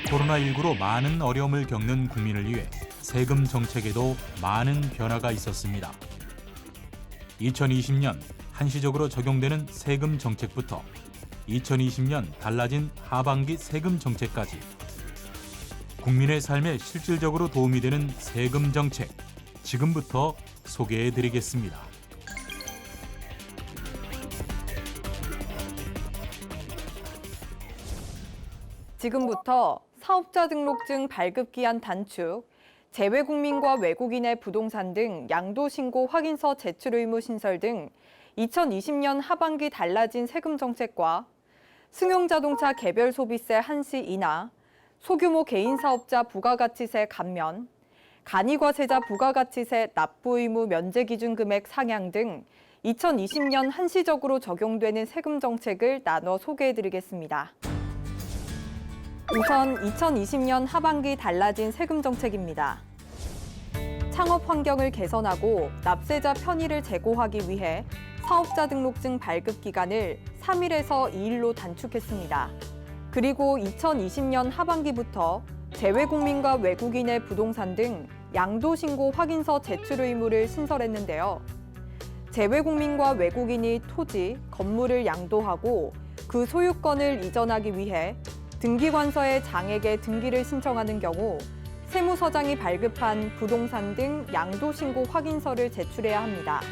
코로나19로 많은 어려움을 겪는 국민을 위해 세금 정책에도 많은 변화가 있었습니다. 2020년 한시적으로 적용되는 세금 정책부터 2020년 달라진 하반기 세금 정책까지 국민의 삶에 실질적으로 도움이 되는 세금 정책, 지금부터 소개해드리겠습니다. 지금부터 사업자 등록증 발급기한 단축, 재외국민과 외국인의 부동산 등 양도신고 확인서 제출 의무 신설 등 2020년 하반기 달라진 세금 정책과 승용자동차 개별 소비세 한시 인하, 소규모 개인사업자 부가가치세 감면, 간이과세자 부가가치세 납부 의무 면제 기준 금액 상향 등 2020년 한시적으로 적용되는 세금 정책을 나눠 소개해드리겠습니다. 우선 2020년 하반기 달라진 세금 정책입니다. 창업 환경을 개선하고 납세자 편의를 제고하기 위해 사업자 등록증 발급 기간을 3일에서 2일로 단축했습니다. 그리고 2020년 하반기부터 재외국민과 외국인의 부동산 등 양도신고 확인서 제출 의무를 신설했는데요. 재외국민과 외국인이 토지, 건물을 양도하고 그 소유권을 이전하기 위해 등기관서에 장에게 등기를 신청하는 경우 세무서장이 발급한 부동산 등 양도신고 확인서를 제출해야 합니다.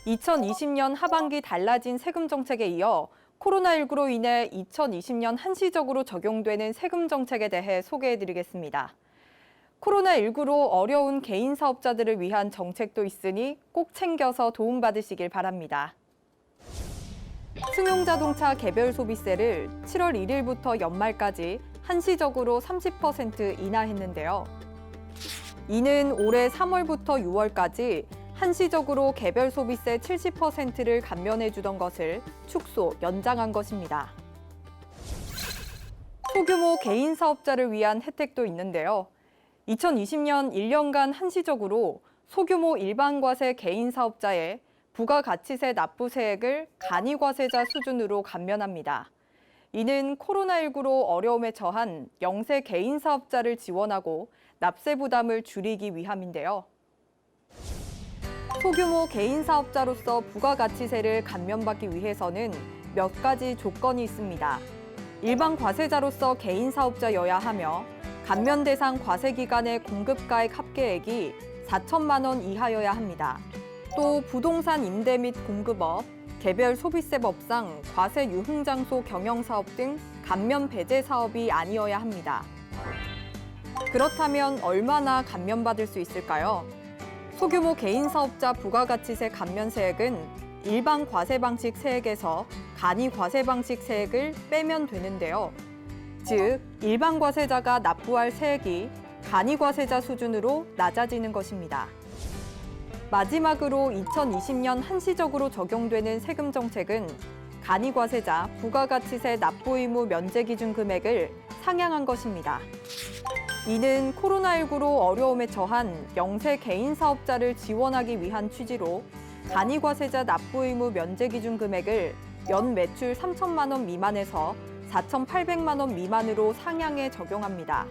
2020년 하반기 달라진 세금 정책에 이어 코로나19로 인해 2020년 한시적으로 적용되는 세금 정책에 대해 소개해드리겠습니다. 코로나19로 어려운 개인 사업자들을 위한 정책도 있으니 꼭 챙겨서 도움받으시길 바랍니다. 승용자동차 개별 소비세를 7월 1일부터 연말까지 한시적으로 30% 인하했는데요. 이는 올해 3월부터 6월까지 한시적으로 개별 소비세 70%를 감면해주던 것을 축소, 연장한 것입니다. 소규모 개인 사업자를 위한 혜택도 있는데요. 2020년 1년간 한시적으로 소규모 일반과세 개인 사업자의 부가가치세 납부세액을 간이과세자 수준으로 감면합니다. 이는 코로나19로 어려움에 처한 영세 개인 사업자를 지원하고 납세 부담을 줄이기 위함인데요. 소규모 개인 사업자로서 부가가치세를 감면받기 위해서는 몇 가지 조건이 있습니다. 일반 과세자로서 개인 사업자여야 하며 감면 대상 과세 기간의 공급가액 합계액이 4천만 원 이하여야 합니다. 또 부동산 임대 및 공급업, 개별 소비세법상 과세 유흥장소 경영사업 등 감면 배제 사업이 아니어야 합니다. 그렇다면 얼마나 감면받을 수 있을까요? 소규모 개인 사업자 부가가치세 감면세액은 일반 과세 방식 세액에서 간이 과세 방식 세액을 빼면 되는데요. 즉, 일반 과세자가 납부할 세액이 간이 과세자 수준으로 낮아지는 것입니다. 마지막으로 2020년 한시적으로 적용되는 세금 정책은 간이 과세자 부가가치세 납부 의무 면제 기준 금액을 상향한 것입니다. 이는 코로나19로 어려움에 처한 영세 개인 사업자를 지원하기 위한 취지로 간이과세자 납부 의무 면제 기준 금액을 연 매출 3천만 원 미만에서 4,800만 원 미만으로 상향해 적용합니다.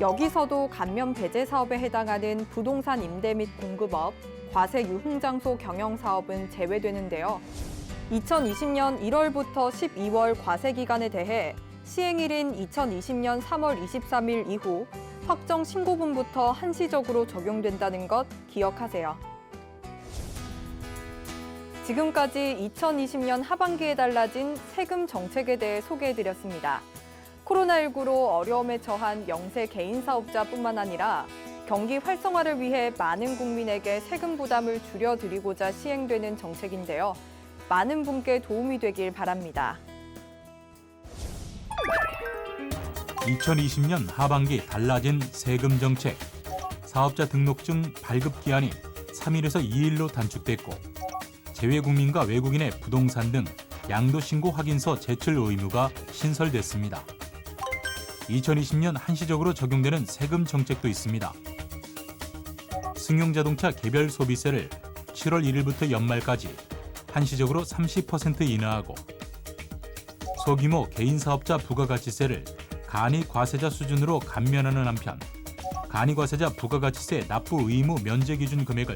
여기서도 감면 배제 사업에 해당하는 부동산 임대 및 공급업, 과세 유흥장소 경영사업은 제외되는데요. 2020년 1월부터 12월 과세 기간에 대해 시행일인 2020년 3월 23일 이후 확정 신고분부터 한시적으로 적용된다는 것 기억하세요. 지금까지 2020년 하반기에 달라진 세금 정책에 대해 소개해드렸습니다. 코로나19로 어려움에 처한 영세 개인 사업자뿐만 아니라 경기 활성화를 위해 많은 국민에게 세금 부담을 줄여드리고자 시행되는 정책인데요. 많은 분께 도움이 되길 바랍니다. 2020년 하반기 달라진 세금 정책. 사업자 등록증 발급 기한이 3일에서 2일로 단축됐고 재외국민과 외국인의 부동산 등 양도신고 확인서 제출 의무가 신설됐습니다. 2020년 한시적으로 적용되는 세금 정책도 있습니다. 승용자동차 개별 소비세를 7월 1일부터 연말까지 한시적으로 30% 인하하고 소규모 개인사업자 부가가치세를 간이과세자 수준으로 감면하는 한편 간이과세자 부가가치세 납부 의무 면제 기준 금액을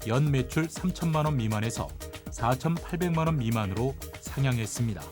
연 매출 3천만 원 미만에서 4,800만 원 미만으로 상향했습니다.